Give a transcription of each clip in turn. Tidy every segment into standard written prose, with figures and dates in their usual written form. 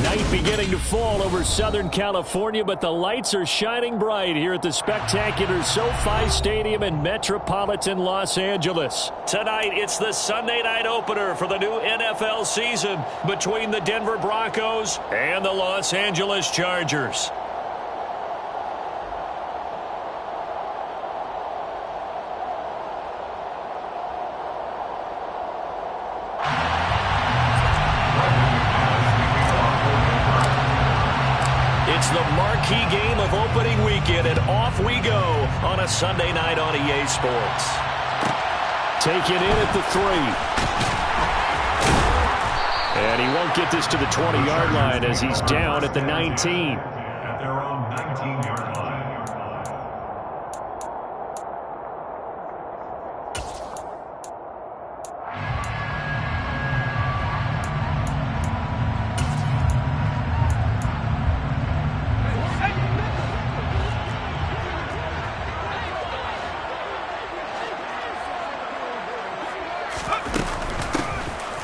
Night beginning to fall over Southern California, but the lights are shining bright here at the spectacular SoFi Stadium in metropolitan Los Angeles. Tonight, it's the Sunday night opener for the new NFL season between the Denver Broncos and the Los Angeles Chargers. It's the marquee game of opening weekend, and off we go on a Sunday night on EA Sports. Taken in at the 3. And he won't get this to the 20-yard line as he's down at the 19. At their own 19-yard line.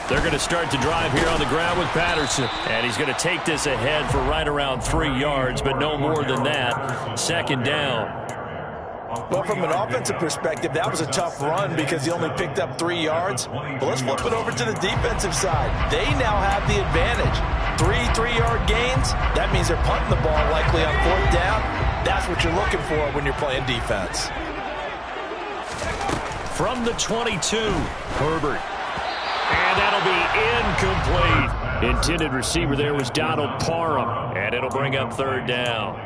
They're going to start the drive here on the ground with Patterson. And he's going to take this ahead for right around 3 yards, but no more than that. Second down. Well, from an offensive perspective, that was a tough run because he only picked up 3 yards. But let's flip it over to the defensive side. They now have the advantage. 3-3-yard gains. That means they're punting the ball likely on 4th down. That's what you're looking for when you're playing defense. From the 22, Herbert. And that'll be incomplete. Intended receiver there was Donald Parham. And it'll bring up 3rd down.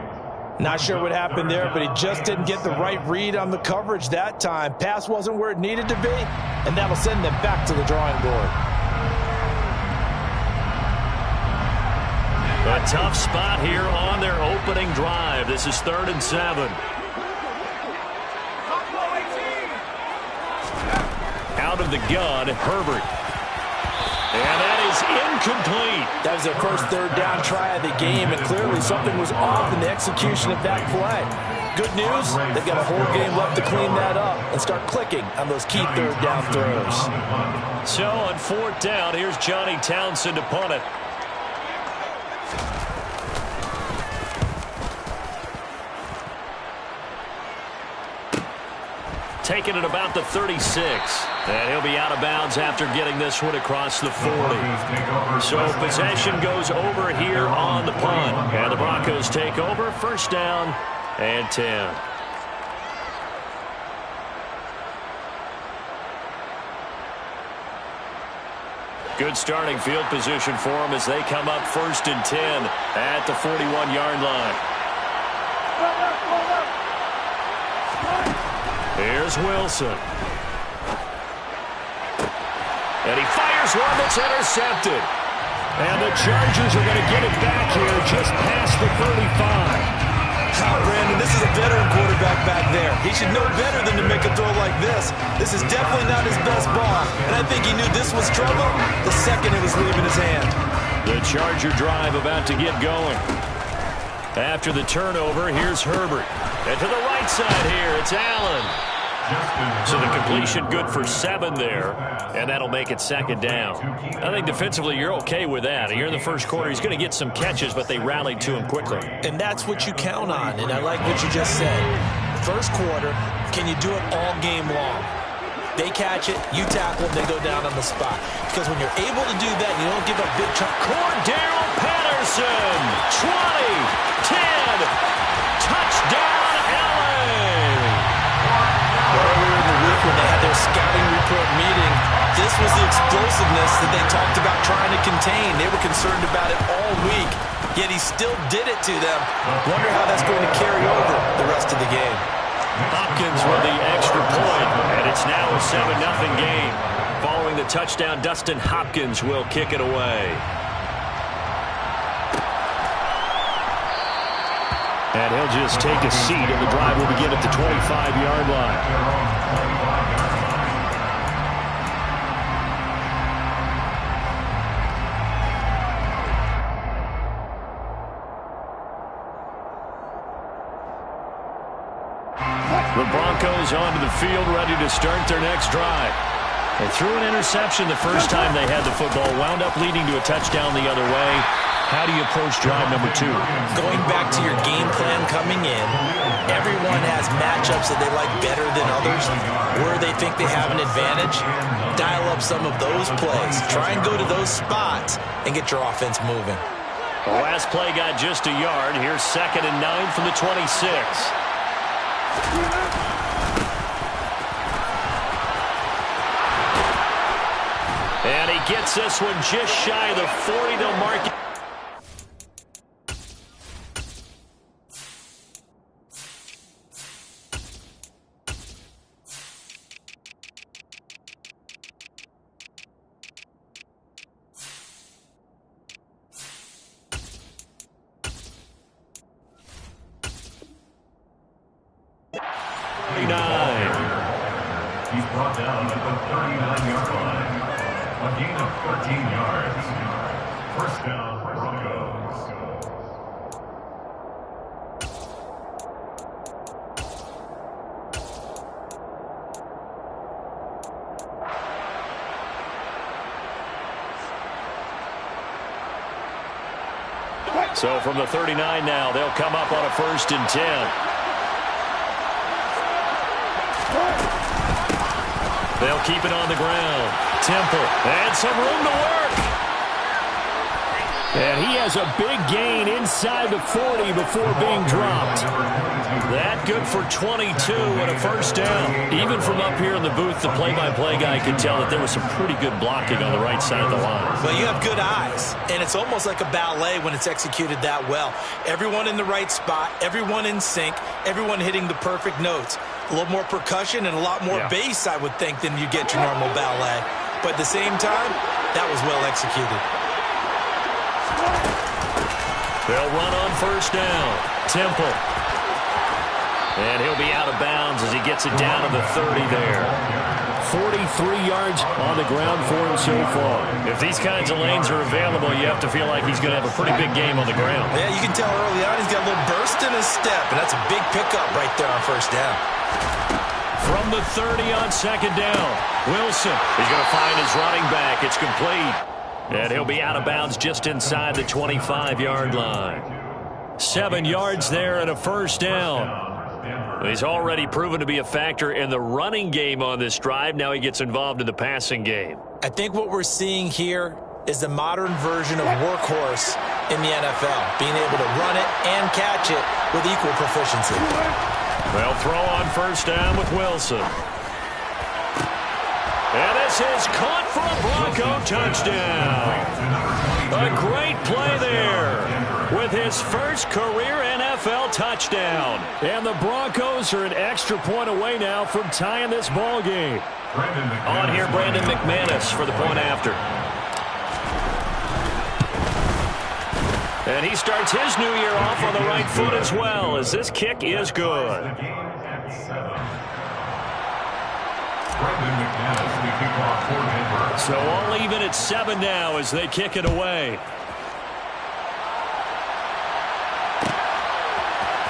Not sure what happened there, but he just didn't get the right read on the coverage that time. Pass wasn't where it needed to be, and that'll send them back to the drawing board. A tough spot here on their opening drive. This is 3rd and 7. Out of the gun, Herbert. And that is incomplete. That was their first 3rd down try of the game, and clearly something was off in the execution of that play. Good news, they've got a whole game left to clean that up and start clicking on those key 3rd down throws. So on 4th down, here's Johnny Townsend to punt it. Taking it about the 36. And he'll be out of bounds after getting this one across the 40. So possession goes over here on the punt. And the Broncos take over. 1st down and 10. Good starting field position for them as they come up 1st and 10 at the 41-yard line. Here's Wilson. And he fires one that's intercepted. And the Chargers are going to get it back here just past the 35. Brandon, this is a veteran quarterback back there. He should know better than to make a throw like this. This is definitely not his best ball. And I think he knew this was trouble the second it was leaving his hand. The Charger drive about to get going. After the turnover, here's Herbert. And to the right side here, it's Allen. So the completion good for 7 there, and that'll make it 2nd down. I think defensively you're okay with that. Here in the first quarter, he's going to get some catches, but they rallied to him quickly. And that's what you count on, and I like what you just said. First quarter, can you do it all game long? They catch it, you tackle them, they go down on the spot. Because when you're able to do that, you don't give up big chunk. Cordell Patterson, 20, 10, touchdown, Allen. Earlier in the week when they had their scouting report meeting, this was the explosiveness that they talked about trying to contain. They were concerned about it all week, yet he still did it to them. Wonder how that's going to carry over the rest of the game. Hopkins with the extra point, and it's now a 7-0 game. Following the touchdown, Dustin Hopkins will kick it away. And he'll just take a seat, and the drive will begin at the 25-yard line. The Broncos onto the field, ready to start their next drive. They threw an interception the first time they had the football, wound up leading to a touchdown the other way. How do you approach drive number 2? Going back to your game plan coming in, everyone has matchups that they like better than others, where they think they have an advantage. Dial up some of those plays. Try and go to those spots and get your offense moving. The last play got just a yard. Here's 2nd and 9 from the 26. And he gets this one just shy of the 40. They'll mark it. He's brought down at the 39-yard line. A gain of 13 yards. First down, Broncos. So from the 39 now, they'll come up on a 1st and 10. They'll keep it on the ground. Temple, and some room to work. And he has a big gain inside the 40 before being dropped. That good for 22 and a 1st down. Even from up here in the booth, the play-by-play guy could tell that there was some pretty good blocking on the right side of the line. Well, you have good eyes, and it's almost like a ballet when it's executed that well. Everyone in the right spot, everyone in sync, everyone hitting the perfect notes. A little more percussion and a lot more bass, I would think, than you get your normal ballet. But at the same time, that was well executed. They'll run on 1st down. Temple. And he'll be out of bounds as he gets it down to the 30 there. 43 yards on the ground for him so far. If these kinds of lanes are available, you have to feel like he's going to have a pretty big game on the ground. Yeah, you can tell early on he's got a little burst in his step, and that's a big pickup right there on 1st down. From the 30 on 2nd down, Wilson. He's going to find his running back. It's complete. And he'll be out of bounds just inside the 25-yard line. 7 yards there and a 1st down. He's already proven to be a factor in the running game on this drive. Now he gets involved in the passing game. I think what we're seeing here is the modern version of workhorse in the NFL, being able to run it and catch it with equal proficiency. They'll throw on 1st down with Wilson. And this is caught for a Bronco touchdown. A great play there with his first career NFL touchdown. And the Broncos are an extra point away now from tying this ball game. On here, Brandon McManus for the point after. And he starts his new year off on the right foot as well, as this kick is good. So all even at 7 now as they kick it away.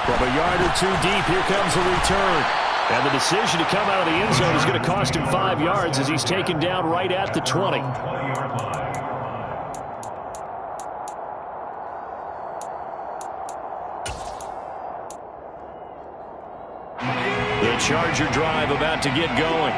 From a yard or 2 deep, here comes a return. And the decision to come out of the end zone is going to cost him 5 yards as he's taken down right at the 20. The Charger drive about to get going.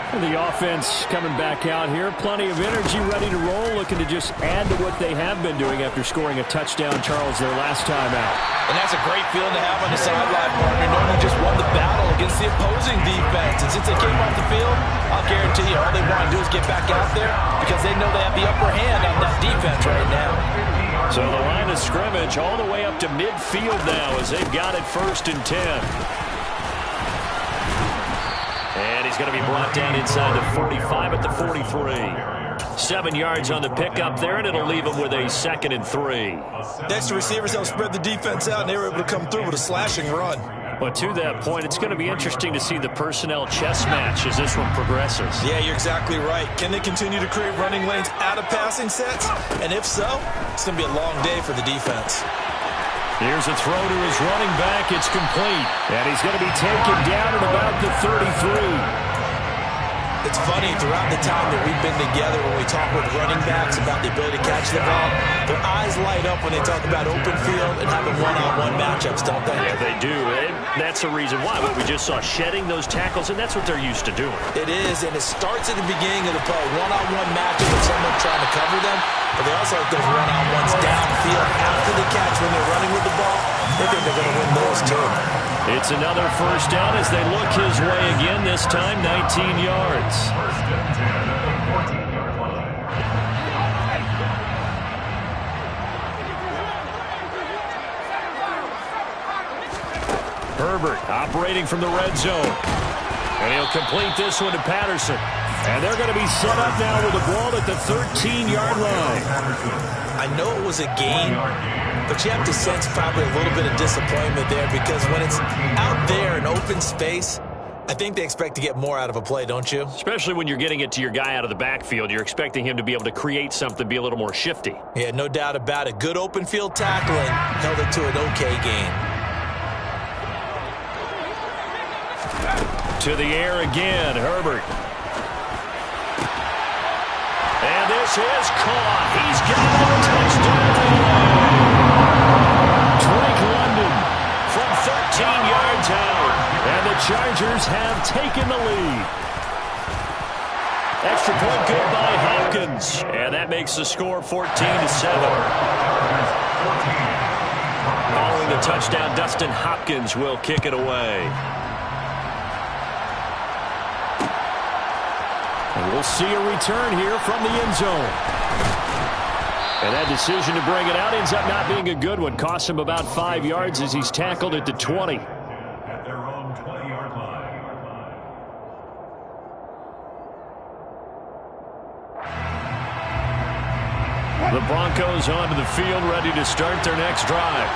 And the offense coming back out here. Plenty of energy, ready to roll, looking to just add to what they have been doing after scoring a touchdown, Charles, their last time out. And that's a great feeling to have on the sideline, partner, knowing you just won the battle against the opposing defense. And since they came off the field, I'll guarantee you all they want to do is get back out there because they know they have the upper hand on that defense right now. So the line of scrimmage all the way up to midfield now as they've got it 1st and 10. And he's going to be brought down inside the 45 at the 43. 7 yards on the pickup there, and it'll leave him with a 2nd and 3. Next, the receivers helped spread the defense out, and they were able to come through with a slashing run. But to that point, it's going to be interesting to see the personnel chess match as this one progresses. Yeah, you're exactly right. Can they continue to create running lanes out of passing sets? And if so, it's going to be a long day for the defense. Here's a throw to his running back. It's complete. And he's going to be taken down at about the 33. It's funny, throughout the time that we've been together, when we talk with running backs about the ability to catch the ball, their eyes light up when they talk about open field and having one-on-one matchups, don't they? Yeah, they do. And that's the reason why. What we just saw, shedding those tackles, and that's what they're used to doing. It is, and it starts at the beginning of the play. One-on-one matchup with someone trying to cover them, but they also like those one-on-ones downfield after the catch when they're running with the ball. They think they're going to win those, too. It's another first down as they look his way again, this time 19 yards. First and 10 at the 14-yard line. Herbert operating from the red zone. And he'll complete this one to Patterson. And they're going to be set up now with the ball at the 13-yard line. I know it was a game, but you have to sense probably a little bit of disappointment there because when it's out there in open space, I think they expect to get more out of a play, don't you? Especially when you're getting it to your guy out of the backfield. You're expecting him to be able to create something, be a little more shifty. Yeah, no doubt about it. Good open field tackling held it to an okay game. To the air again, Herbert. And this is caught. He's got a touchdown. Drake London from 13 yards out. And the Chargers have taken the lead. Extra point good by Hopkins. And that makes the score 14-7. Following the touchdown, Dustin Hopkins will kick it away. And we'll see a return here from the end zone. And that decision to bring it out ends up not being a good one. Costs him about 5 yards as he's tackled at the 20. At their own 20-yard line. The Broncos onto the field, ready to start their next drive.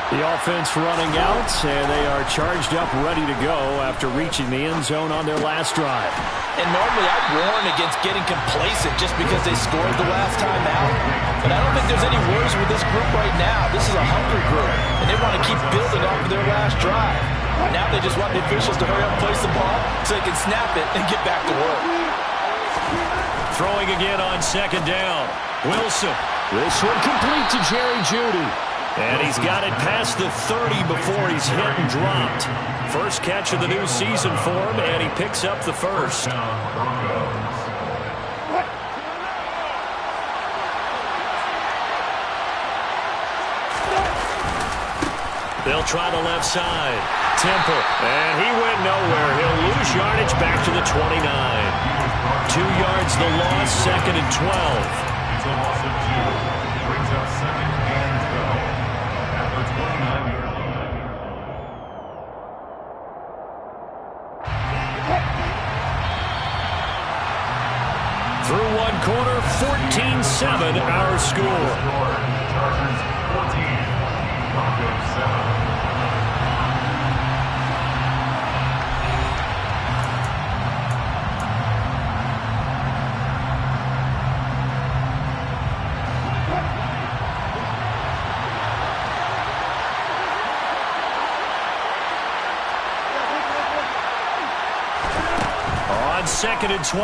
The offense running out, and they are charged up, ready to go after reaching the end zone on their last drive. And normally I'd warn against getting complacent just because they scored the last time out. But I don't think there's any worries with this group right now. This is a hungry group, and they want to keep building off of their last drive. Now they just want the officials to hurry up and place the ball so they can snap it and get back to work. Throwing again on second down. Wilson. This one complete to Jerry Jeudy. And he's got it past the 30 before he's hit and dropped. First catch of the new season for him, and he picks up the first. They'll try the left side. Temple, and he went nowhere. He'll lose yardage back to the 29. 2 yards the loss, second and 12. It's a loss of 2. Brings up second and 12 at the 29-yard line. Through one quarter, 14-7 our score. Chargers 14, Broncos 7. Second and 12.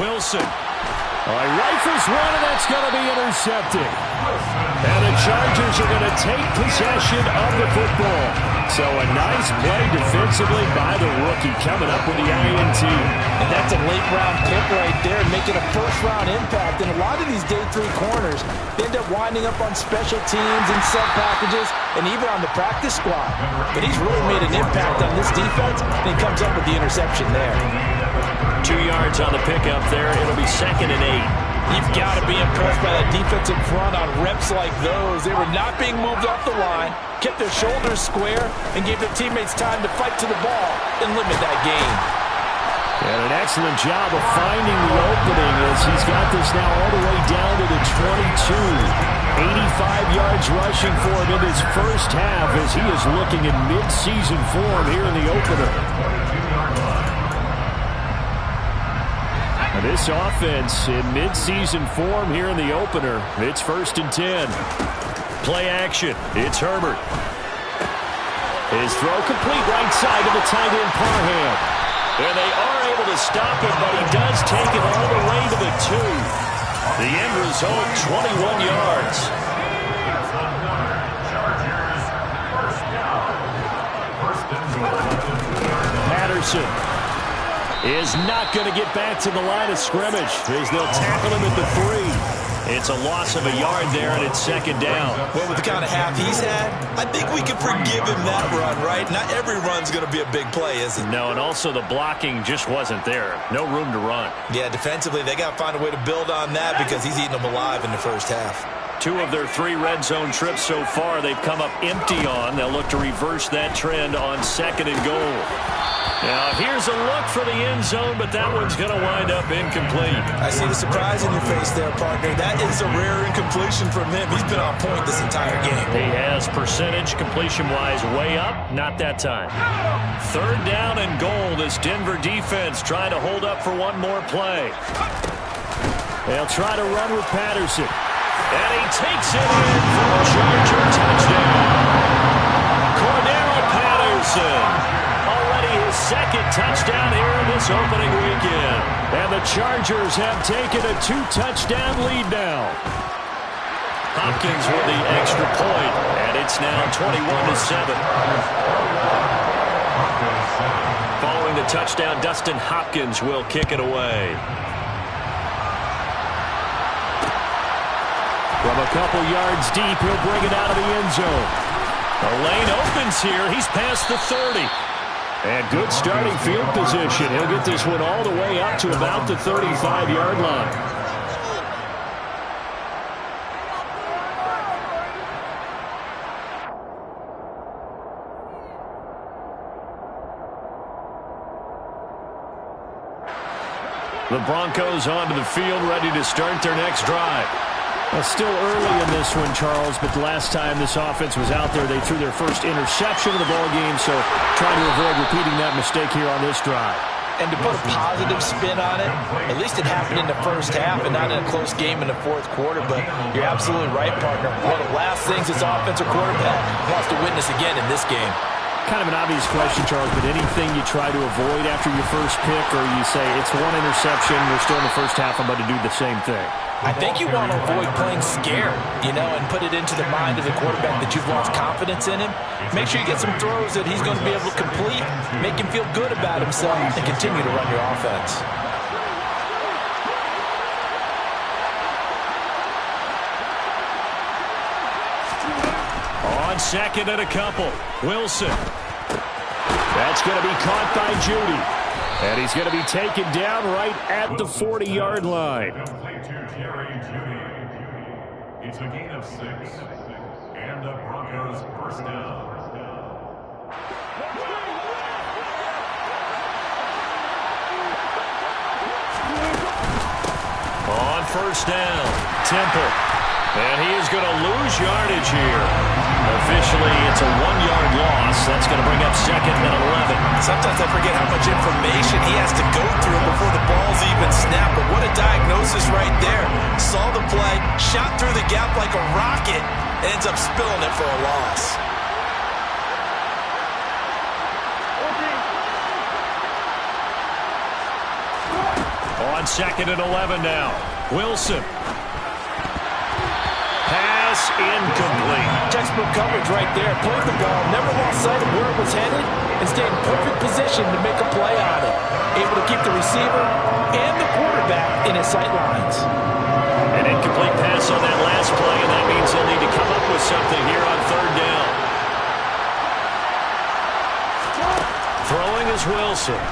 Wilson. Rifles one, and that's going to be intercepted. And the Chargers are going to take possession of the football. So a nice play defensively by the rookie coming up with the INT. And that's a late-round pick right there, making a first-round impact. And a lot of these day 3 corners, they end up winding up on special teams and sub packages and even on the practice squad. But he's really made an impact on this defense, and he comes up with the interception there. 2 yards on the pickup there. It'll be second and 8. You've got to be impressed by that defensive front on reps like those. They were not being moved off the line, kept their shoulders square, and gave their teammates time to fight to the ball and limit that gain. And an excellent job of finding the opening as he's got this now all the way down to the 22. 85 yards rushing for him in his first half as he is looking in mid-season form here in the opener. This offense in mid-season form here in the opener. It's first and 10. Play action. It's Herbert. His throw complete right side to the tight end Parham. And they are able to stop him, but he does take it all the way to the 2. The end result, 21 yards. Patterson is not going to get back to the line of scrimmage as they'll tackle him at the 3. It's a loss of a yard there, and it's second down. Well, with the kind of half he's had, I think we can forgive him that run, right? Not every run's going to be a big play, is it? No, and also the blocking just wasn't there. No room to run. Yeah, defensively, they got to find a way to build on that because he's eating them alive in the first half. 2 of their 3 red zone trips so far they've come up empty on. They'll look to reverse that trend on 2nd and goal. Now, here's a look for the end zone, but that one's going to wind up incomplete. I see the surprise in your face there, partner. That is a rare incompletion from him. He's been on point this entire game. He has percentage completion-wise way up, not that time. 3rd down and goal. This Denver defense trying to hold up for one more play. They'll try to run with Patterson. And he takes it in for a Charger touchdown. Cordero Patterson. Already his 2nd touchdown here in this opening weekend. And the Chargers have taken a 2-touchdown lead now. Hopkins with the extra point, and it's now 21-7. Following the touchdown, Dustin Hopkins will kick it away. From a couple yards deep, he'll bring it out of the end zone. The lane opens here. He's past the 30. And good starting field position. He'll get this one all the way up to about the 35-yard line. The Broncos onto the field, ready to start their next drive. Well, still early in this one, Charles, but the last time this offense was out there, they threw their first interception of the ball game, so trying to avoid repeating that mistake here on this drive. And to put a positive spin on it, at least it happened in the first half and not in a close game in the 4th quarter, but you're absolutely right, partner. One of the last things this offensive quarterback wants to witness again in this game. Kind of an obvious question, Charles, but anything you try to avoid after your first pick, or you say it's one interception, we're still in the first half, I'm about to do the same thing? I think you want to avoid playing scared, and put it into the mind of the quarterback that you've lost confidence in him. Make sure you get some throws that he's going to be able to complete, make him feel good about himself, and continue to run your offense. On 2nd and a couple, Wilson. That's going to be caught by Judy. And he's going to be taken down right at the 40-yard line. It's a gain of 6. And the Broncos first down. On first down, Temple. And he is going to lose yardage here. Officially, it's a 1-yard loss. That's going to bring up 2nd and 11. Sometimes I forget how much information he has to go through before the ball's even snapped. But what a diagnosis right there. Saw the play, shot through the gap like a rocket, ends up spilling it for a loss. On 2nd and 11 now, Wilson. Pass incomplete. Textbook coverage right there. Played the ball, never lost sight of where it was headed, and stayed in perfect position to make a play on it. Able to keep the receiver and the quarterback in his sight lines. An incomplete pass on that last play, and that means they'll need to come up with something here on 3rd down. Throwing is Wilson.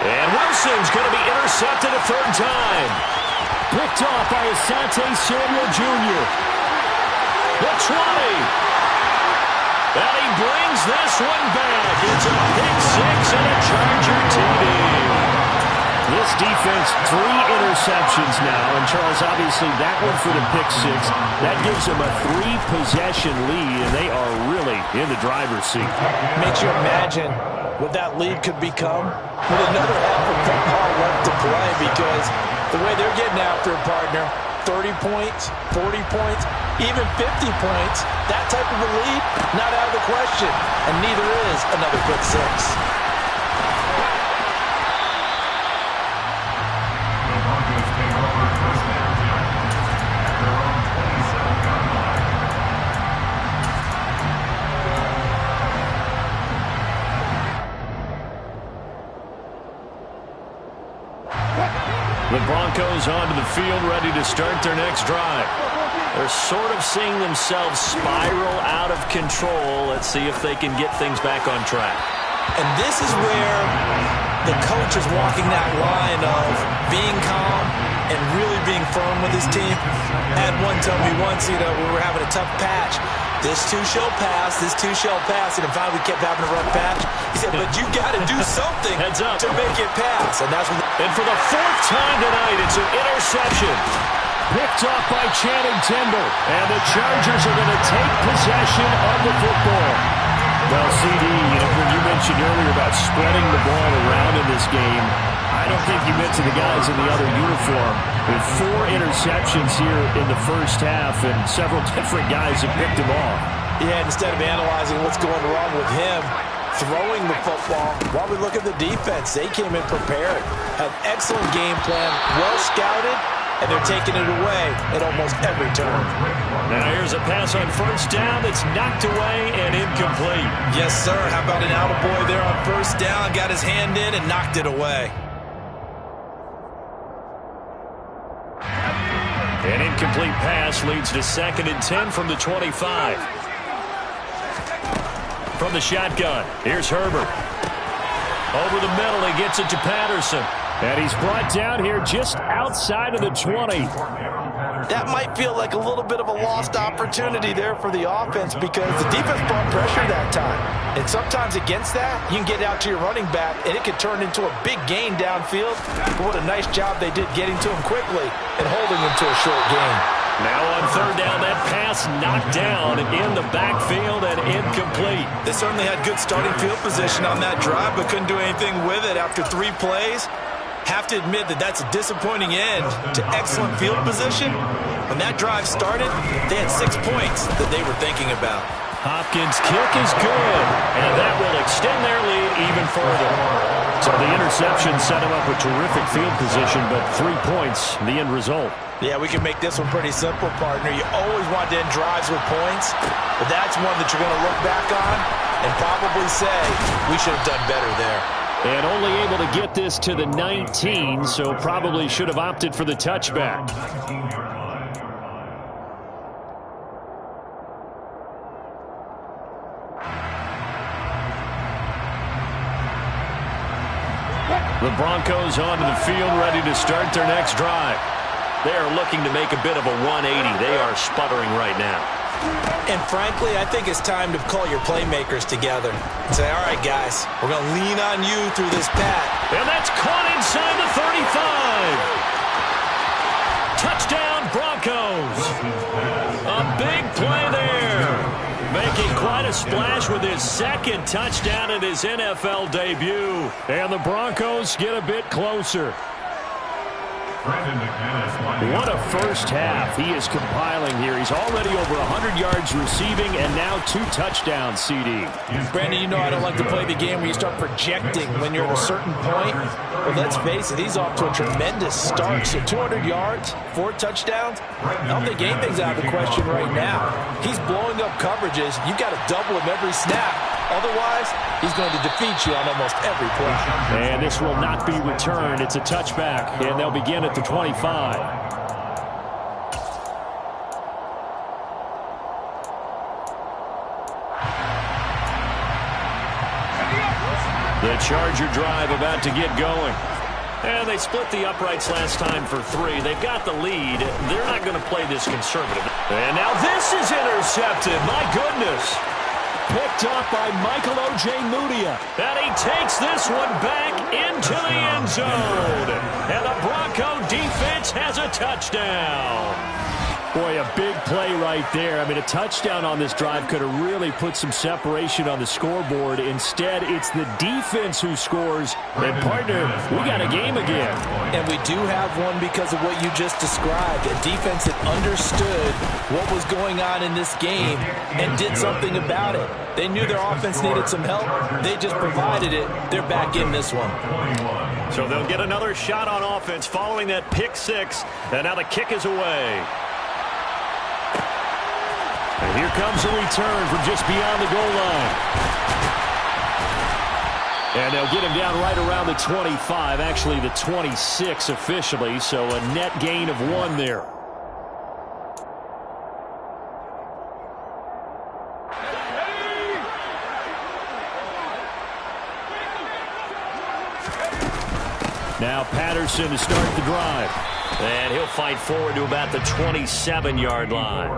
And Wilson's going to be intercepted a 3rd time. Picked off by Asante Samuel Jr. The 20. And he brings this one back. It's a pick 6 and a Charger TD. This defense, 3 interceptions now. And Charles, obviously that one for the pick 6. That gives them a 3-possession lead, and they are really in the driver's seat. Makes you imagine what that lead could become with another half of football left to play, because the way they're getting after a partner, 30 points, 40 points, even 50 points, that type of a lead, not out of the question. And neither is another pick 6. Broncos onto the field, ready to start their next drive. They're sort of seeing themselves spiral out of control. Let's see if they can get things back on track. And this is where the coach is walking that line of being calm and really being firm with his team. I had one tell me once, we were having a tough patch. This too shall pass, this too shall pass. And finally we kept having a rough patch. He said, but you got to do something Heads up to make it pass. And that's what. And for the fourth time tonight, it's an interception. Picked off by Channing Tindall. And the Chargers are going to take possession of the football. Well, CD, when you mentioned earlier about spreading the ball around in this game, I don't think you mentioned the guys in the other uniform. With 4 interceptions here in the first half, and several different guys have picked him off. Yeah, instead of analyzing what's going wrong with him, throwing the football, while we look at the defense, they came in prepared. Had excellent game plan, well scouted, and they're taking it away at almost every turn. Now here's a pass on first down that's knocked away and incomplete. Yes, sir. How about an attaboy there on first down? Got his hand in and knocked it away. An incomplete pass leads to 2nd and 10 from the 25. From the shotgun, here's Herbert. Over the middle, he gets it to Patterson. And he's brought down here just outside of the 20. That might feel like a little bit of a lost opportunity there for the offense because the defense brought pressure that time. And sometimes against that, you can get out to your running back, and it could turn into a big gain downfield. But what a nice job they did getting to him quickly and holding him to a short gain. Now on third down, that pass knocked down in the backfield and incomplete. They certainly had good starting field position on that drive, but couldn't do anything with it after 3 plays. Have to admit that that's a disappointing end to excellent field position. When that drive started, they had 6 points that they were thinking about. Hopkins' kick is good, and that will extend their lead even further. So the interception set him up with terrific field position, but 3 points, the end result. Yeah, we can make this one pretty simple, partner. You always want to end drives with points, but that's one that you're going to look back on and probably say, we should have done better there. And only able to get this to the 19, so probably should have opted for the touchback. The Broncos onto the field, ready to start their next drive. They are looking to make a bit of a 180. They are sputtering right now. And frankly, I think it's time to call your playmakers together and say, all right, guys, we're going to lean on you through this pat. And that's caught inside the 35. Touchdown, Broncos. A big play there. Making quite a splash with his 2nd touchdown in his NFL debut. And the Broncos get a bit closer. What a first half he is compiling here. He's already over 100 yards receiving and now 2 touchdowns, CD. Brandon, you know I don't like to play the game where you start projecting when you're at a certain point. But let's face it, he's off to a tremendous start. So 200 yards, 4 touchdowns. I don't think anything's out of the question right now. He's blowing up coverages. You've got to double him every snap. Otherwise, he's going to defeat you on almost every play. And this will not be returned. It's a touchback, and they'll begin at the 25. The Charger drive about to get going. And they split the uprights last time for 3. They've got the lead. They're not going to play this conservative. And now this is intercepted. My goodness. Picked off by Michael Ojemudia. And he takes this one back into the end zone. And the Bronco defense has a touchdown. Boy, a big play right there. I mean, a touchdown on this drive could have really put some separation on the scoreboard. Instead, it's the defense who scores. And, partner, we got a game again. And we do have one because of what you just described. A defense that understood what was going on in this game and did something about it. They knew their offense needed some help. They just provided it. They're back in this one. So they'll get another shot on offense following that pick 6. And now the kick is away. And here comes a return from just beyond the goal line. And they'll get him down right around the 25, actually the 26 officially, so a net gain of 1 there. Now Patterson to start the drive. And he'll fight forward to about the 27-yard line.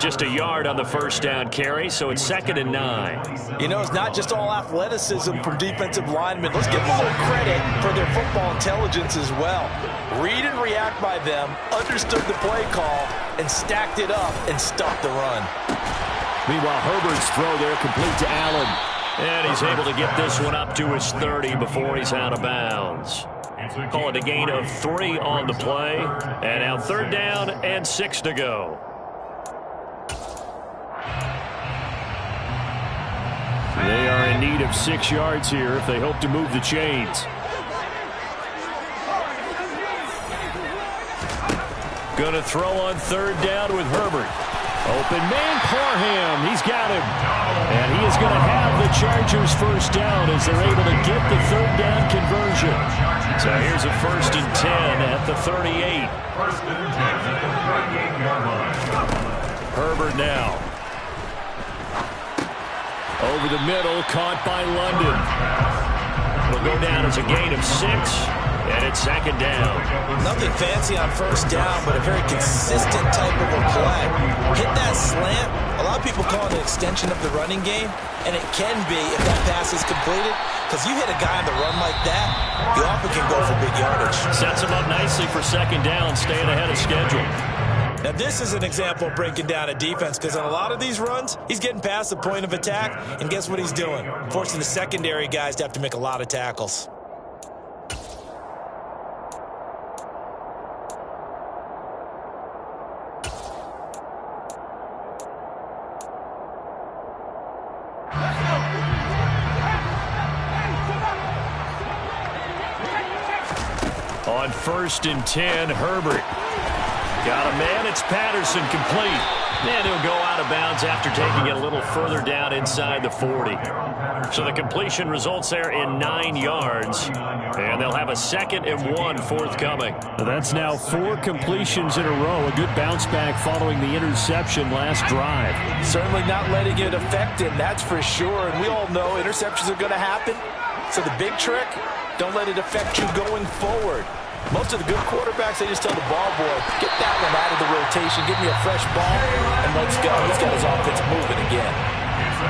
Just a yard on the first down carry, so it's 2nd and 9. You know, it's not just all athleticism from defensive linemen. Let's give them a little credit for their football intelligence as well. Read and react by them, understood the play call, and stacked it up and stopped the run. Meanwhile, Herbert's throw there complete to Allen. And he's able to get this one up to his 30 before he's out of bounds. Call it a gain of 3 on the play. And now 3rd down and 6 to go. They are in need of 6 yards here if they hope to move the chains. Going to throw on 3rd down with Herbert. Open man, Parham. He's got him. And he is going to have the Chargers first down as they're able to get the 3rd down conversion. So here's a 1st and 10 at the 38. 1st and 10 at the 38-yard line. Herbert now. Over the middle, caught by London. It'll go down as a gain of 6. And it's 2nd down. Nothing fancy on 1st down, but a very consistent type of a play. Hit that slant. A lot of people call it an extension of the running game, and it can be if that pass is completed, because you hit a guy on the run like that, you often can go for big yardage. Sets him up nicely for 2nd down, staying ahead of schedule. Now, this is an example of breaking down a defense, because on a lot of these runs, he's getting past the point of attack, and guess what he's doing? Forcing the secondary guys to have to make a lot of tackles. On 1st and 10, Herbert. Got a man, it's Patterson complete. And he'll go out of bounds after taking it a little further down inside the 40. So the completion results there in 9 yards. And they'll have a 2nd and 1 forthcoming. That's now 4 completions in a row. A good bounce back following the interception last drive. Certainly not letting it affect him, that's for sure. And we all know interceptions are going to happen. So the big trick, don't let it affect you going forward. Most of the good quarterbacks, they just tell the ball boy, get that one out of the rotation, give me a fresh ball, and let's go. He's got his offense moving again.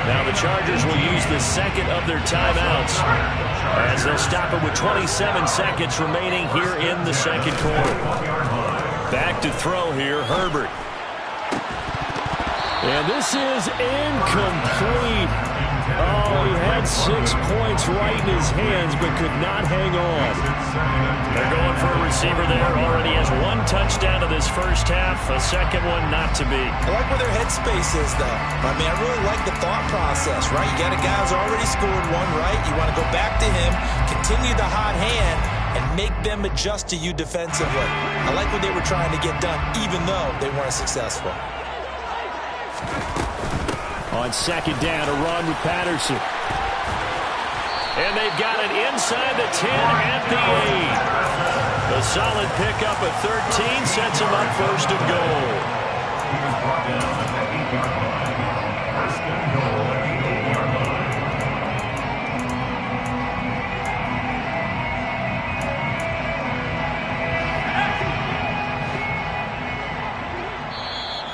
Now the Chargers will use the 2nd of their timeouts as they'll stop it with 27 seconds remaining here in the 2nd quarter. Back to throw here, Herbert. And this is incomplete. Oh, he had 6 points right in his hands, but could not hang on. They're going for a receiver there. Already has 1 touchdown to this first half. A 2nd one not to be. I like where their headspace is, though. I mean, I really like the thought process, right? You got a guy who's already scored 1, right? You want to go back to him, continue the hot hand, and make them adjust to you defensively. I like what they were trying to get done, even though they weren't successful. On 2nd down, a run with Patterson. And they've got it inside the 10 at the 8. A solid pickup of 13 sets them up 1st and goal. He was brought down at the 8-yard line. 1st and goal at the 8-yard line.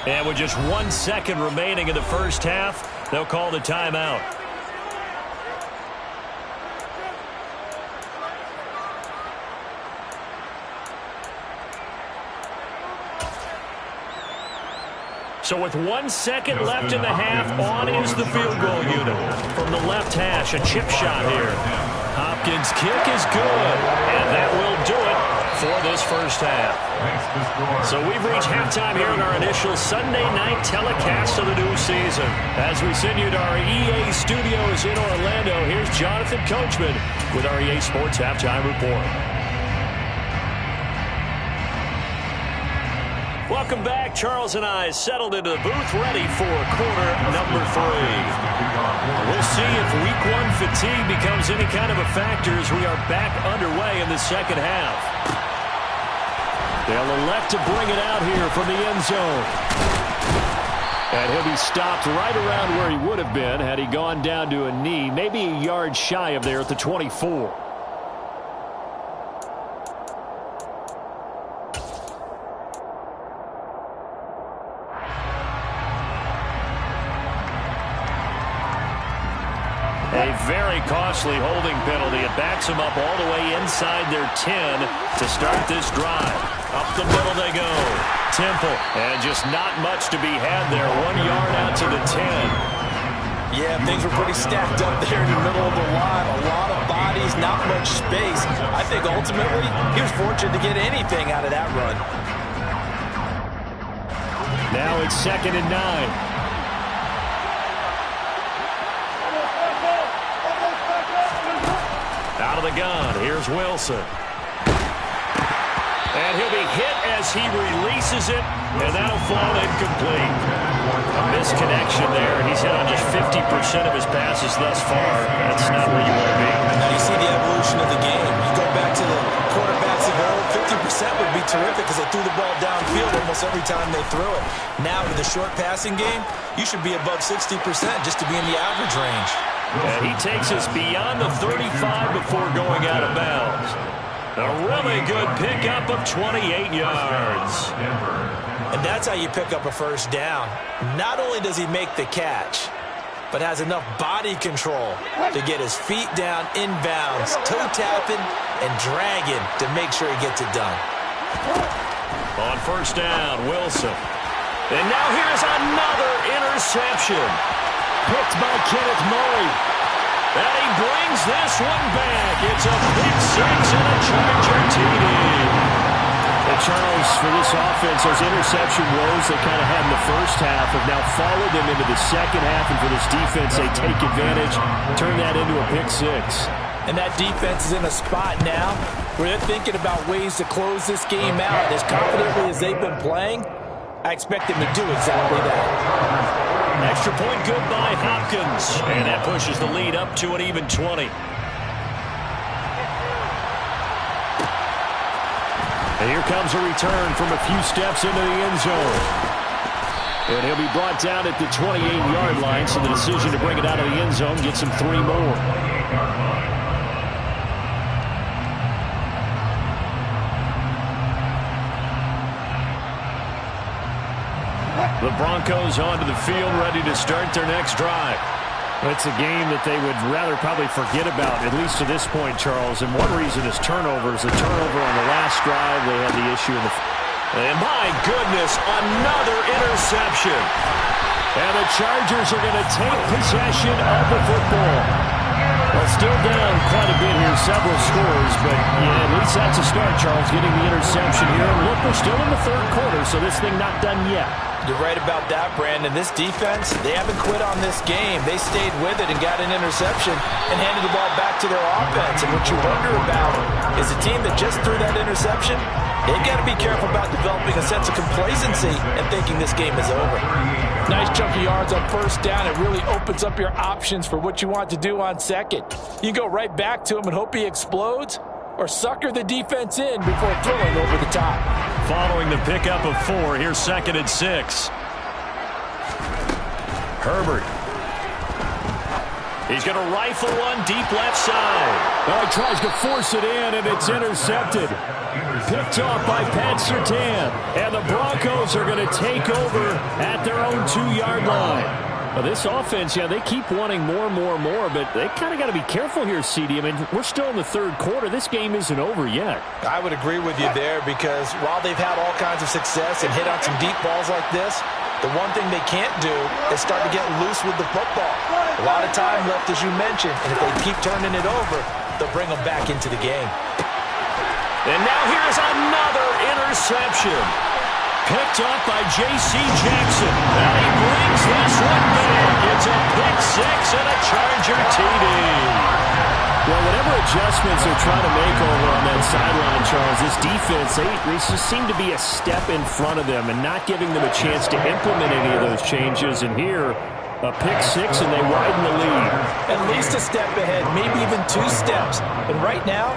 And with just 1 second remaining in the first half, they'll call the timeout. So with 1 second left in the half, on is the field goal unit. From the left hash, a chip shot here. Hopkins' kick is good, and that will do it for this first half. So we've reached halftime here in our initial Sunday night telecast of the new season. As we send you to our EA studios in Orlando, here's Jonathan Coachman with our EA Sports Halftime Report. Welcome back. Charles and I settled into the booth, ready for quarter number 3. We'll see if week 1 fatigue becomes any kind of a factor as we are back underway in the second half. They'll elect to bring it out here from the end zone. And he'll be stopped right around where he would have been had he gone down to a knee, maybe a yard shy of there at the 24. A very costly holding penalty. It backs them up all the way inside their 10 to start this drive. Up the middle they go. Temple, and just not much to be had there. 1 yard out to the 10. Yeah, things were pretty stacked up there in the middle of the line. A lot of bodies, not much space. I think ultimately he was fortunate to get anything out of that run. Now it's 2nd and 9. Out of the gun, here's Wilson. And he'll be hit as he releases it, and that'll fall incomplete. A misconnection there. He's hit on just 50% of his passes thus far. That's not where you want to be. Now you see the evolution of the game. You go back to the quarterbacks of old, 50% would be terrific because they threw the ball downfield almost every time they threw it. Now with the short passing game, you should be above 60% just to be in the average range. And he takes us beyond the 35 before going out of bounds. A really good pickup of 28 yards. And that's how you pick up a first down. Not only does he make the catch, but has enough body control to get his feet down inbounds, toe tapping and dragging to make sure he gets it done. On first down, Wilson. And now here's another interception. Picked by Kenneth Murray. And he brings this one back. It's a pick 6 and a Charger TD. And Charles, for this offense, those interception woes they kind of had in the first half have now followed them into the second half. And for this defense, they take advantage, turn that into a pick 6. And that defense is in a spot now where they're thinking about ways to close this game out. As confidently as they've been playing, I expect them to do exactly that. Extra point good by Hopkins. And that pushes the lead up to an even 20. And here comes a return from a few steps into the end zone. And he'll be brought down at the 28-yard line, so the decision to bring it out of the end zone gets him 3 more. The Broncos onto the field, ready to start their next drive. It's a game that they would rather probably forget about, at least to this point, Charles. And one reason is turnovers. The turnover on the last drive, they had the issue in the... And my goodness, another interception. And the Chargers are going to take possession of the football. Well, still down quite a bit here, several scores, but yeah, at least that's a start, Charles, getting the interception here. And look, we're still in the third quarter, so this thing not done yet. You're right about that, Brandon. This defense, they haven't quit on this game. They stayed with it and got an interception and handed the ball back to their offense. And what you wonder about is a team that just threw that interception, they've got to be careful about developing a sense of complacency and thinking this game is over. Nice chunk of yards on first down. It really opens up your options for what you want to do on second. You can go right back to him and hope he explodes, or sucker the defense in before throwing over the top. Following the pickup of 4, here's 2nd and 6. Herbert. He's going to rifle one deep left side. Oh, he tries to force it in, and it's intercepted. Picked off by Pat Surtain. And the Broncos are going to take over at their own 2-yard line. Well, this offense, yeah, they keep wanting more, but they kind of got to be careful here, CD. I mean, we're still in the third quarter. This game isn't over yet. I would agree with you there because while they've had all kinds of success and hit on some deep balls like this, the one thing they can't do is start to get loose with the football. A lot of time left, as you mentioned, and if they keep turning it over, they'll bring them back into the game. And now here's another interception. Picked up by J.C. Jackson. And he brings this one back. It's a pick 6 and a Charger TD. Well, whatever adjustments they're trying to make over on that sideline, Charles, this defense, they just seem to be a step in front of them and not giving them a chance to implement any of those changes. And here, a pick six, and they widen the lead. At least a step ahead, maybe even 2 steps. And right now,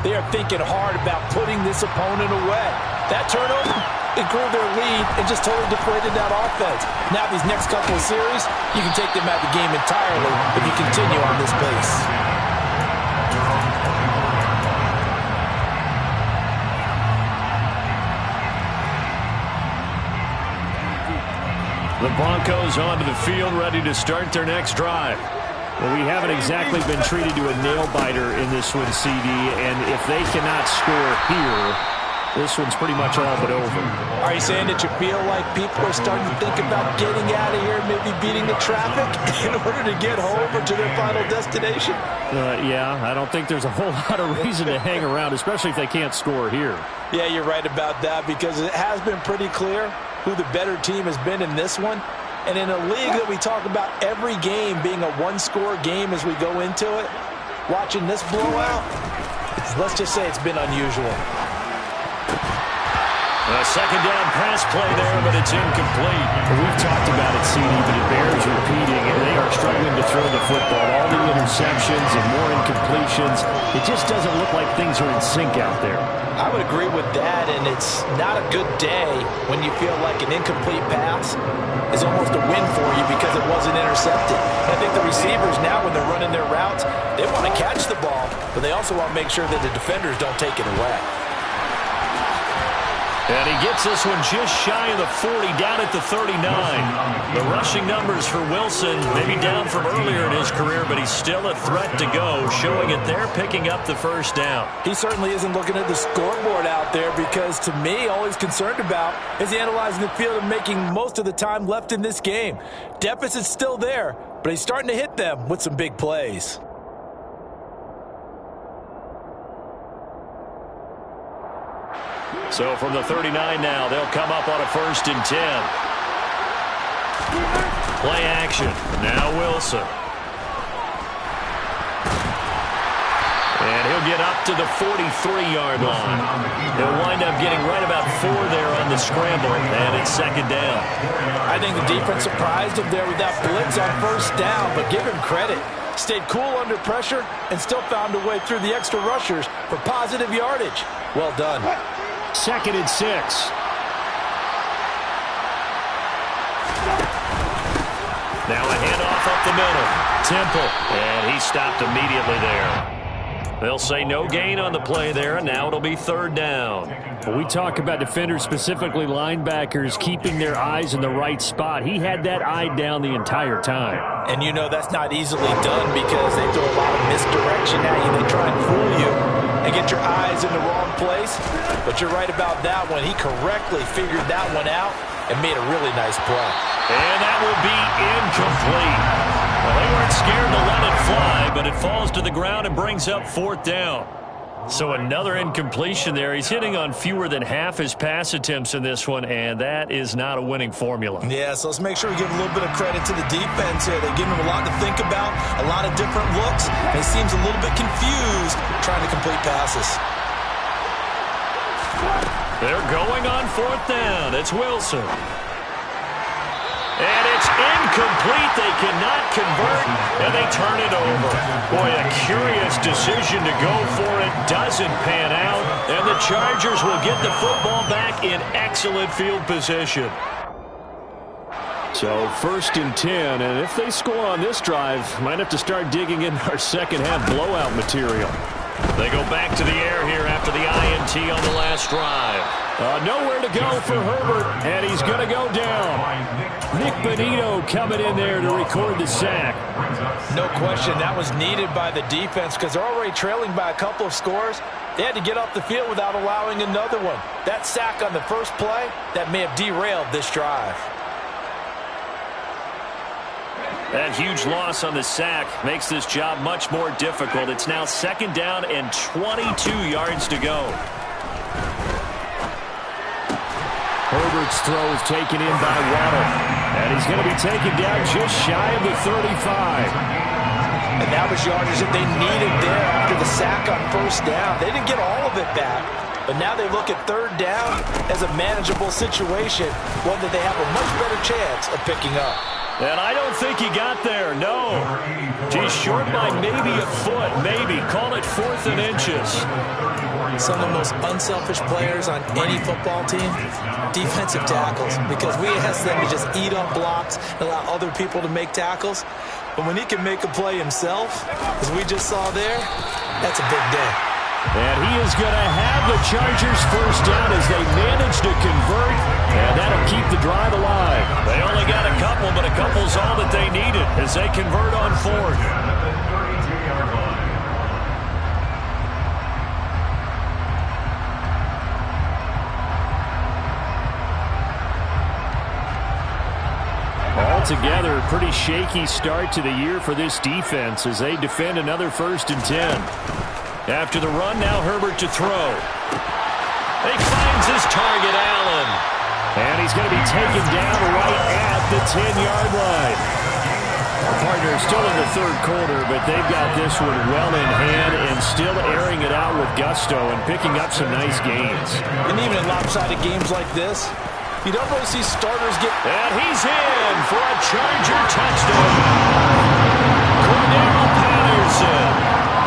they are thinking hard about putting this opponent away. That turnover, it grew their lead and just totally deflated that offense. Now these next couple of series, you can take them out of the game entirely if you continue on this pace. The Broncos onto the field, ready to start their next drive. Well, we haven't exactly been treated to a nail-biter in this one, CD, and if they cannot score here, this one's pretty much all but over. Are you saying that you feel like people are starting to think about getting out of here, maybe beating the traffic in order to get home or to their final destination? Yeah, I don't think there's a whole lot of reason to hang around, especially if they can't score here. Yeah, you're right about that, because it has been pretty clear who the better team has been in this one. And in a league that we talk about every game being a one-score game as we go into it, watching this blowout, let's just say it's been unusual. A second down pass play there, but it's incomplete. We've talked about it, CD, but it bears repeating, and they are struggling to throw the football. All the interceptions and more incompletions. It just doesn't look like things are in sync out there. I would agree with that, and it's not a good day when you feel like an incomplete pass is almost a win for you because it wasn't intercepted. I think the receivers now, when they're running their routes, they want to catch the ball, but they also want to make sure that the defenders don't take it away. And he gets this one just shy of the 40, down at the 39. The rushing numbers for Wilson, maybe down from earlier in his career, but he's still a threat to go, showing it there, picking up the first down. He certainly isn't looking at the scoreboard out there, because to me, all he's concerned about is analyzing the field and making most of the time left in this game. Deficit's still there, but he's starting to hit them with some big plays. So from the 39 now, they'll come up on a 1st and 10. Play action. Now Wilson. And he'll get up to the 43-yard line. He'll wind up getting right about 4 there on the scramble, and it's 2nd down. I think the defense surprised him there with that blitz on 1st down, but give him credit. Stayed cool under pressure and still found a way through the extra rushers for positive yardage. Well done. 2nd and 6. Now a handoff up the middle. Temple. And he stopped immediately there. They'll say no gain on the play there, and now it'll be 3rd down. When we talk about defenders, specifically linebackers, keeping their eyes in the right spot, he had that eye down the entire time. And you know that's not easily done because they throw a lot of misdirection at you. They try and fool you and get your eyes in the wrong place. But you're right about that one. He correctly figured that one out and made a really nice play. And that will be incomplete. Well, they weren't scared to let it fly, but it falls to the ground and brings up 4th down. So another incompletion there. He's hitting on fewer than half his pass attempts in this one, and that is not a winning formula. Yeah, so let's make sure we give a little bit of credit to the defense here. They give him a lot to think about, a lot of different looks, and he seems a little bit confused trying to complete passes. They're going on 4th down. It's Wilson. And it's incomplete. They cannot convert, and they turn it over. Boy, a curious decision to go for it. Doesn't pan out, and the Chargers will get the football back in excellent field position. So 1st and 10, and if they score on this drive, might have to start digging in our second-half blowout material. They go back to the air here after the INT on the last drive. Nowhere to go for Herbert, and he's going to go down. Nick Bonito coming in there to record the sack. No question, that was needed by the defense because they're already trailing by a couple of scores. They had to get off the field without allowing another one. That sack on the first play, that may have derailed this drive. That huge loss on the sack makes this job much more difficult. It's now 2nd down and 22 yards to go. Herbert's throw is taken in by Waddle. And he's going to be taken down just shy of the 35. And that was yardage that they needed there after the sack on first down. They didn't get all of it back, but now they look at third down as a manageable situation, one that they have a much better chance of picking up. And I don't think he got there, no. He's short by maybe a foot, maybe. Call it 4th and inches. Some of the most unselfish players on any football team, defensive tackles, because we ask them to just eat up blocks and allow other people to make tackles. But when he can make a play himself, as we just saw there, that's a big day. And he is going to have the Chargers first down as they manage to convert, and that'll keep the drive alive. They only got a couple, but a couple's all that they needed as they convert on 4th. Altogether, pretty shaky start to the year for this defense as they defend another 1st and 10. After the run, now Herbert to throw. He finds his target, Allen. And he's going to be taken down right at the 10-yard line. Our partner is still in the 3rd quarter, but they've got this one well in hand and still airing it out with gusto and picking up some nice gains. And even in lopsided games like this, you don't really see starters get... And he's in for a Charger touchdown. Cordero Patterson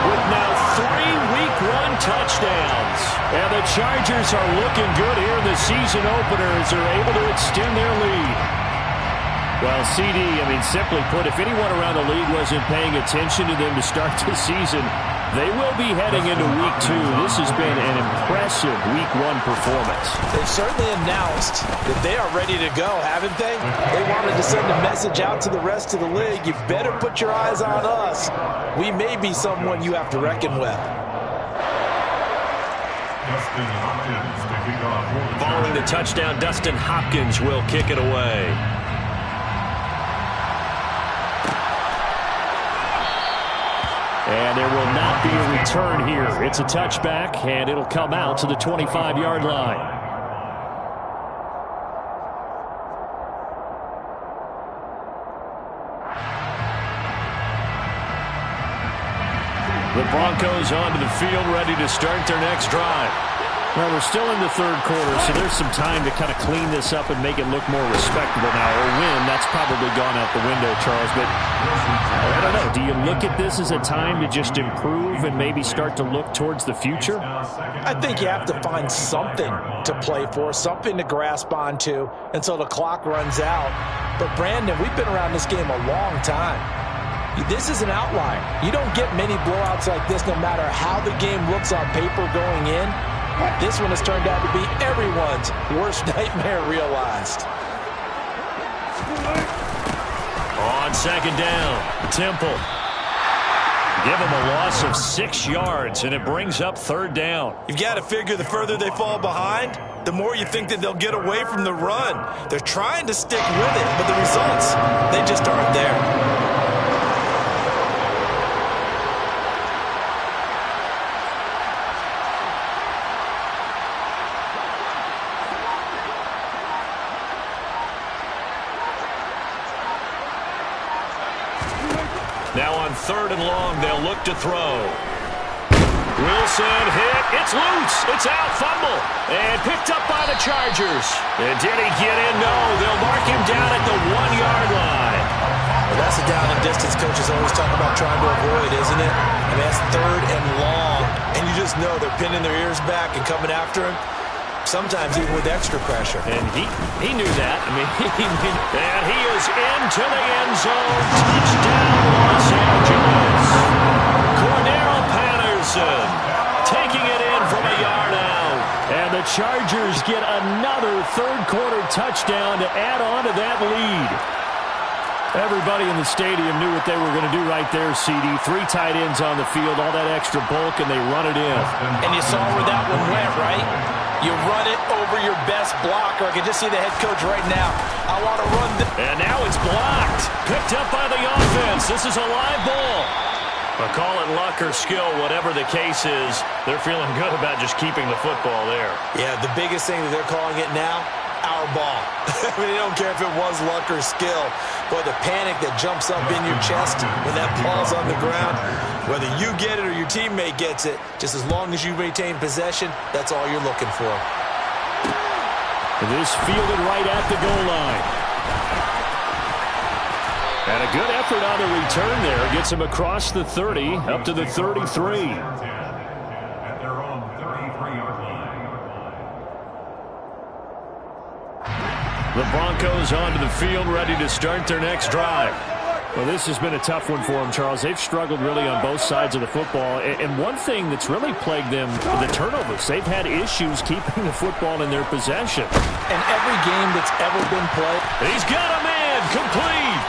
with now 3 Week 1 touchdowns. And the Chargers are looking good here in the season opener as they're able to extend their lead. Well, CD, simply put, if anyone around the league wasn't paying attention to them to start the season, they will be heading into Week 2. This has been an impressive Week 1 performance. They've certainly announced that they are ready to go, haven't they? They wanted to send a message out to the rest of the league. You better put your eyes on us. We may be someone you have to reckon with. Following the touchdown, Dustin Hopkins will kick it away. And there will not be a return here. It's a touchback, and it'll come out to the 25-yard line. The Broncos onto the field, ready to start their next drive. Well, we're still in the 3rd quarter, so there's some time to kind of clean this up and make it look more respectable now. Or win, that's probably gone out the window, Charles. But I don't know. Do you look at this as a time to just improve and maybe start to look towards the future? I think you have to find something to play for, something to grasp onto until the clock runs out. But, Brandon, we've been around this game a long time. This is an outlier. You don't get many blowouts like this no matter how the game looks on paper going in. This one has turned out to be everyone's worst nightmare realized. On 2nd down, Temple. Give them a loss of 6 yards, and it brings up 3rd down. You've got to figure the further they fall behind, the more you think that they'll get away from the run. They're trying to stick with it, but the results, they just aren't there. Now on 3rd and long, they'll look to throw. Wilson hit. It's loose. It's out. Fumble. And picked up by the Chargers. And did he get in? No. They'll mark him down at the 1-yard line. Well, that's the down and distance coaches always talk about trying to avoid, isn't it? That's 3rd and long. And you just know they're pinning their ears back and coming after him. Sometimes even with extra pressure. And he knew that. And he is into the end zone. Touchdown, Los Angeles. Cordero Patterson taking it in from a yard out. And the Chargers get another 3rd quarter touchdown to add on to that lead. Everybody in the stadium knew what they were going to do right there, CD. 3 tight ends on the field, all that extra bulk, and they run it in. And you saw where that one went, right? You run it over your best blocker. I can just see the head coach right now. I want to run this. And now it's blocked. Picked up by the offense. This is a live ball. But call it luck or skill, whatever the case is, they're feeling good about just keeping the football there. Yeah, the biggest thing that they're calling it now, our ball. I mean, I don't care if it was luck or skill. Boy, the panic that jumps up in your chest when that ball's on the ground, whether you get it or your teammate gets it, just as long as you maintain possession, that's all you're looking for. This fielded right at the goal line. And a good effort on the return there. Gets him across the 30, up to the 33. At their own 33-yard line. The Broncos onto the field, ready to start their next drive. Well, this has been a tough one for them, Charles. They've struggled really on both sides of the football. And one thing that's really plagued them, the turnovers. They've had issues keeping the football in their possession. And every game that's ever been played. He's got a man, complete.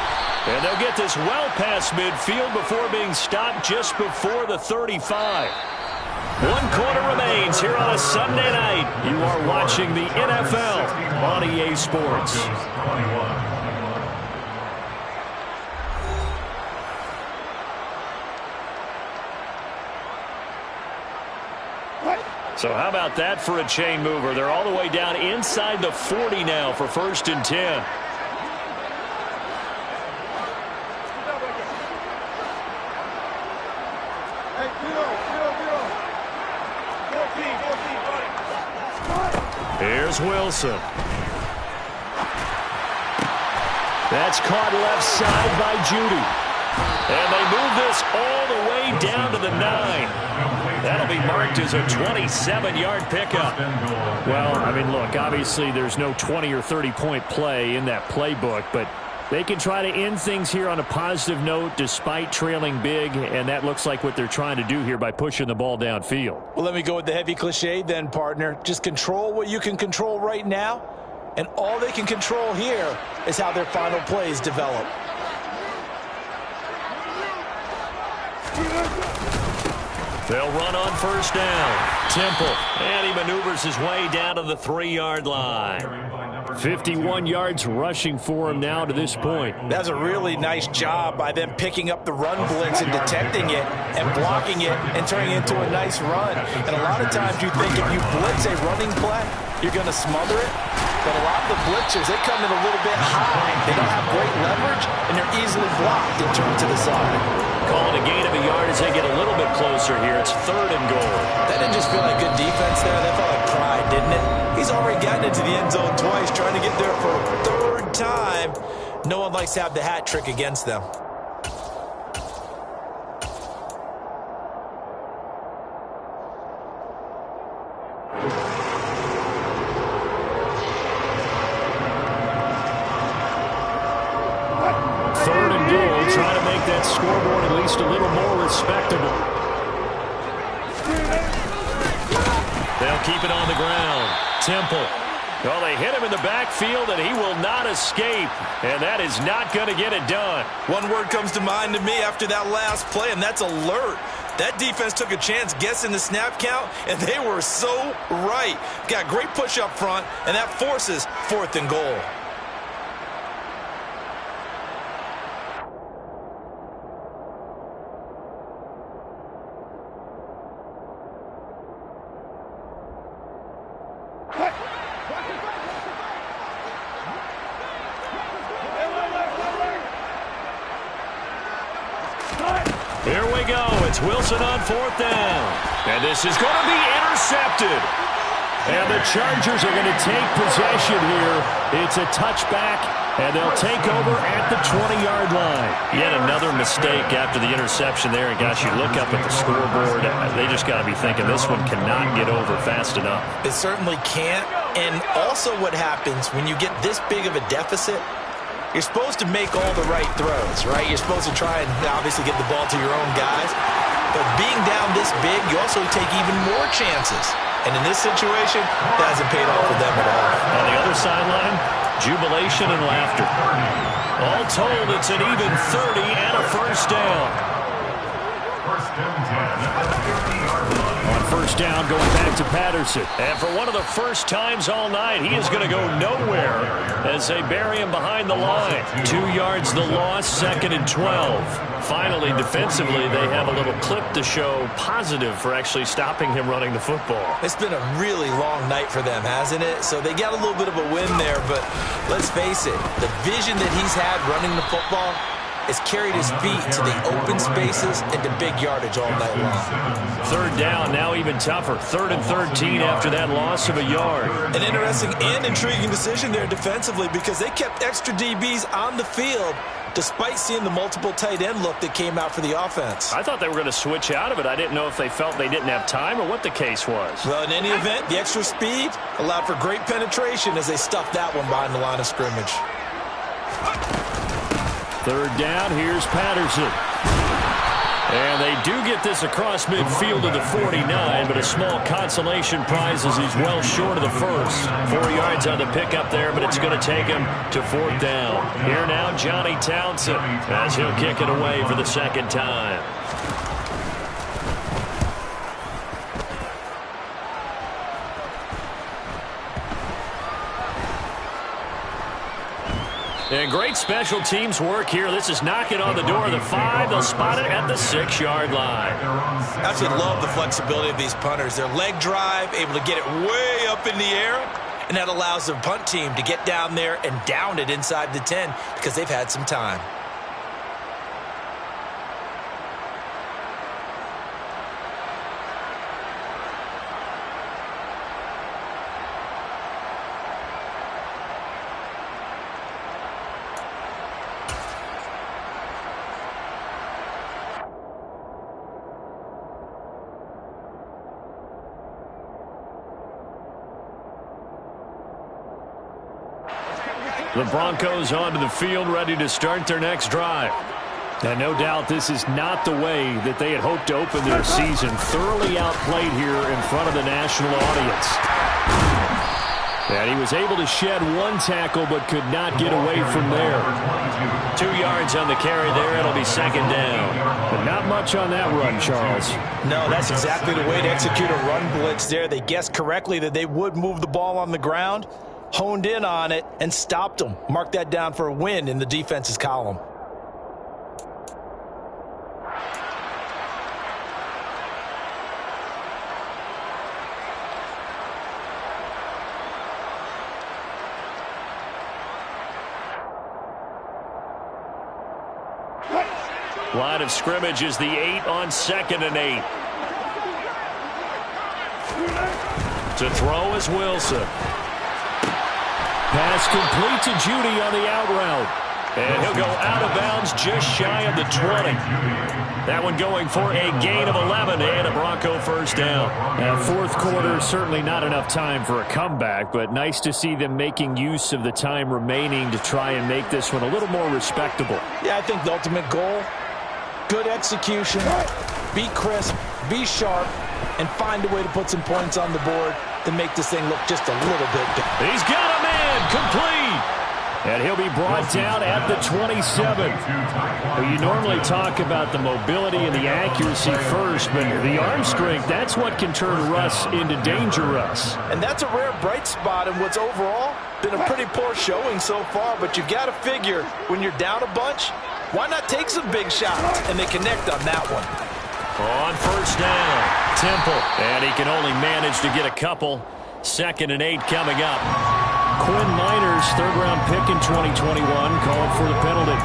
And they'll get this well past midfield before being stopped just before the 35. 1 quarter remains here on a Sunday night. You are watching the NFL on EA Sports. So how about that for a chain mover? They're all the way down inside the 40 now for 1st and 10. Here's Wilson. That's caught left side by Judy. And they move this all the way down to the 9. That'll be marked as a 27-yard pickup. Well, I mean, look, obviously there's no 20 or 30-point play in that playbook, but they can try to end things here on a positive note despite trailing big, and that looks like what they're trying to do here by pushing the ball downfield. Well, let me go with the heavy cliche then, partner. Just control what you can control right now, and all they can control here is how their final plays develop. They'll run on 1st down. Temple, and he maneuvers his way down to the 3-yard line. 51 yards rushing for him now to this point. That's a really nice job by them picking up the run blitz and detecting it and blocking it and turning it into a nice run. And a lot of times you think if you blitz a running play, you're going to smother it. But a lot of the blitzers, they come in a little bit high. They don't have great leverage, and they're easily blocked and turned to the side. Calling a gain of a yard as they get a little bit closer here. It's 3rd and goal. That didn't just feel like good defense there. That felt like pride, didn't it? He's already gotten into the end zone twice, trying to get there for a 3rd time. No one likes to have the hat trick against them. Trying to make that scoreboard at least a little more respectable. They'll keep it on the ground. Temple. Well, they hit him in the backfield, and he will not escape. And that is not going to get it done. One word comes to mind to me after that last play, and that's alert. That defense took a chance guessing the snap count, and they were so right. Got great push up front, and that forces 4th and goal. Here we go. It's Wilson on 4th down. And this is going to be intercepted. And the Chargers are going to take possession here. It's a touchback, and they'll take over at the 20-yard line. Yet another mistake after the interception there. And, gosh, you look up at the scoreboard. They just got to be thinking this one cannot get over fast enough. It certainly can't. And also what happens when you get this big of a deficit, you're supposed to make all the right throws, right? You're supposed to try and obviously get the ball to your own guys. But being down this big, you also take even more chances. And in this situation, that hasn't paid off for them at all. On the other sideline, jubilation and laughter. All told, it's an even 30 and a 1st down. First and 10 at the 50-yard line. On first down, going back to Patterson. And for one of the first times all night, he is going to go nowhere as they bury him behind the line. 2 yards the loss, second and 12. Finally, defensively, they have a little clip to show positive for actually stopping him running the football. It's been a really long night for them, hasn't it? So they got a little bit of a win there, but let's face it, the vision that he's had running the football has carried his feet to the open spaces and to big yardage all night long. Third down, now even tougher. 3rd and 13 after that loss of a yard. An interesting and intriguing decision there defensively because they kept extra DBs on the field despite seeing the multiple tight end look that came out for the offense. I thought they were going to switch out of it. I didn't know if they felt they didn't have time or what the case was. Well, in any event, the extra speed allowed for great penetration as they stuffed that one behind the line of scrimmage. Third down, here's Patterson. And they do get this across midfield to the 49, but a small consolation prize as he's well short of the first. 4 yards on the pickup there, but it's going to take him to 4th down. Here now, Johnny Townsend, as he'll kick it away for the second time. And great special teams work here. This is knocking on the door of the 5. They'll spot it at the 6-yard line. I absolutely love the flexibility of these punters. Their leg drive, able to get it way up in the air, and that allows the punt team to get down there and down it inside the 10 because they've had some time. The Broncos onto the field, ready to start their next drive. And no doubt this is not the way that they had hoped to open their season. Thoroughly outplayed here in front of the national audience. And he was able to shed one tackle but could not get away from there. 2 yards on the carry there. It'll be second down. But not much on that run, Charles. No, that's exactly the way to execute a run blitz there. They guessed correctly that they would move the ball on the ground, honed in on it, and stopped them. Mark that down for a win in the defense's column. Line of scrimmage is the 8 on 2nd and 8. To throw is Wilson. Pass complete to Judy on the out route. And he'll go out of bounds just shy of the 20. That one going for a gain of 11 and a Bronco first down. Now, fourth quarter, certainly not enough time for a comeback, but nice to see them making use of the time remaining to try and make this one a little more respectable. Yeah, I think the ultimate goal, good execution, be crisp, be sharp, and find a way to put some points on the board to make this thing look just a little bit better. He's got a man, complete. And he'll be brought down at the 27. Well, you normally talk about the mobility and the accuracy first, but the arm strength, that's what can turn Russ into danger Russ. And that's a rare bright spot in what's overall been a pretty poor showing so far, but you've got to figure when you're down a bunch, why not take some big shots? And they connect on that one. On first down, Temple. And he can only manage to get a couple. 2nd and 8 coming up. Quinn Miners, third-round pick in 2021, called for the penalty.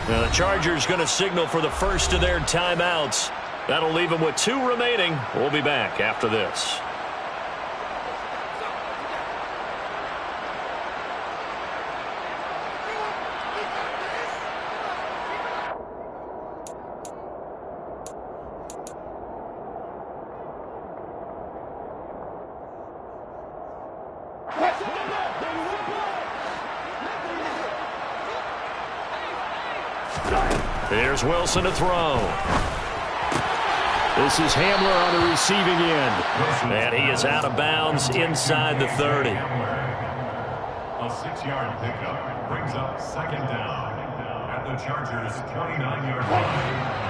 Now the Chargers going to signal for the first of their timeouts. That'll leave them with 2 remaining. We'll be back after this. Here's Wilson to throw. This is Hamler on the receiving end. And he is out of bounds inside the 30. A 6-yard pickup brings up second down at the Chargers' 29-yard line.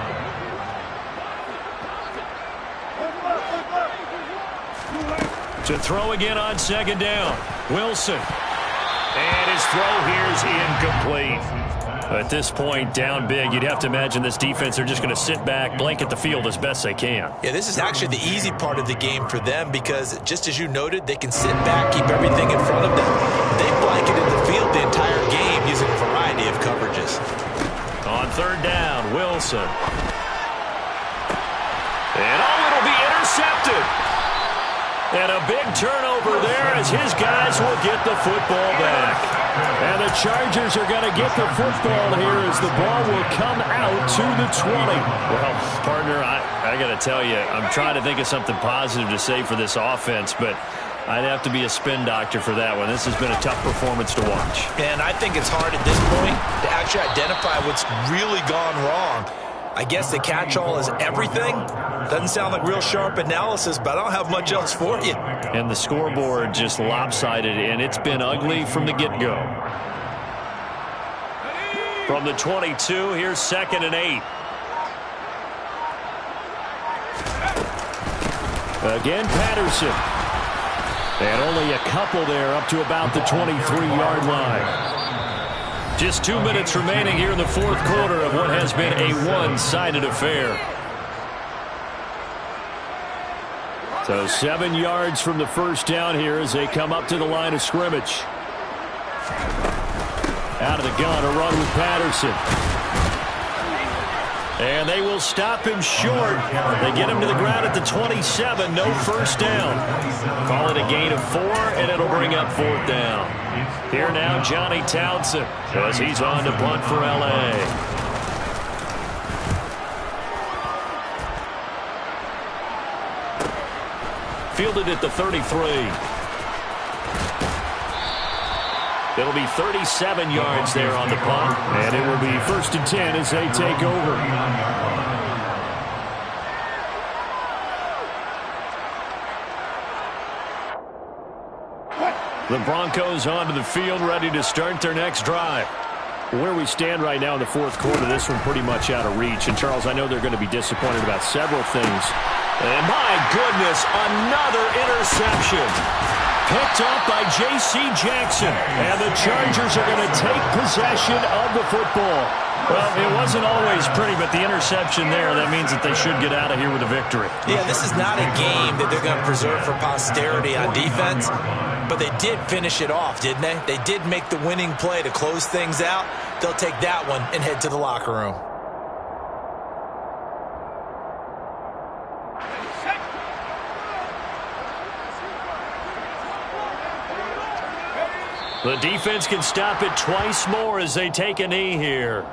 To throw again on second down. Wilson. And his throw here is incomplete. At this point, down big, you'd have to imagine this defense, they're just going to sit back, blanket the field as best they can. Yeah, this is actually the easy part of the game for them because, just as you noted, they can sit back, keep everything in front of them. They blanketed the field the entire game using a variety of coverages. On third down, Wilson. And it'll be intercepted. And a big turnover there as his guys will get the football back. And the Chargers are going to get the football here as the ball will come out to the 20. Well, partner, I got to tell you, I'm trying to think of something positive to say for this offense, but I'd have to be a spin doctor for that one. This has been a tough performance to watch. And I think it's hard at this point to actually identify what's really gone wrong. I guess the catch-all is everything. Doesn't sound like real sharp analysis, but I don't have much else for you. And the scoreboard just lopsided, and it's been ugly from the get-go. From the 22, here's 2nd and 8. Again, Patterson. And only a couple there up to about the 23-yard line. Just 2 minutes remaining here in the fourth quarter of what has been a one-sided affair. So 7 yards from the first down here as they come up to the line of scrimmage. Out of the gun, a run with Patterson. And they will stop him short. They get him to the ground at the 27. No first down. Call it a gain of 4, and it'll bring up 4th down. Here now, Johnny Townsend, as he's on to punt for L.A. Fielded at the 33. It'll be 37 yards there on the punt. And it will be 1st and 10 as they take over. The Broncos onto the field, ready to start their next drive. Where we stand right now in the fourth quarter, this one pretty much out of reach. And, Charles, I know they're going to be disappointed about several things. And, my goodness, another interception. Picked up by J.C. Jackson. And the Chargers are going to take possession of the football. Well, it wasn't always pretty, but the interception there, that means that they should get out of here with a victory. Yeah, this is not a game that they're going to preserve for posterity on defense, but they did finish it off, didn't they? They did make the winning play to close things out. They'll take that one and head to the locker room. The defense can stop it twice more as they take a knee here.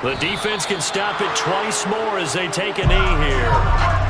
The defense can stop it twice more as they take a knee here.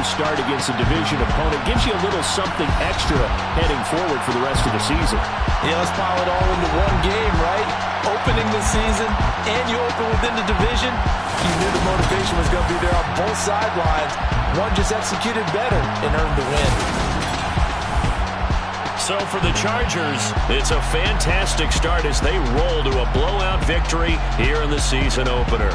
Start against a division opponent gives you a little something extra heading forward for the rest of the season. Yeah, let's pile it all into one game, right? Opening the season, and you open within the division. You knew the motivation was going to be there on both sidelines. One just executed better and earned the win. So for the Chargers, it's a fantastic start as they roll to a blowout victory here in the season opener.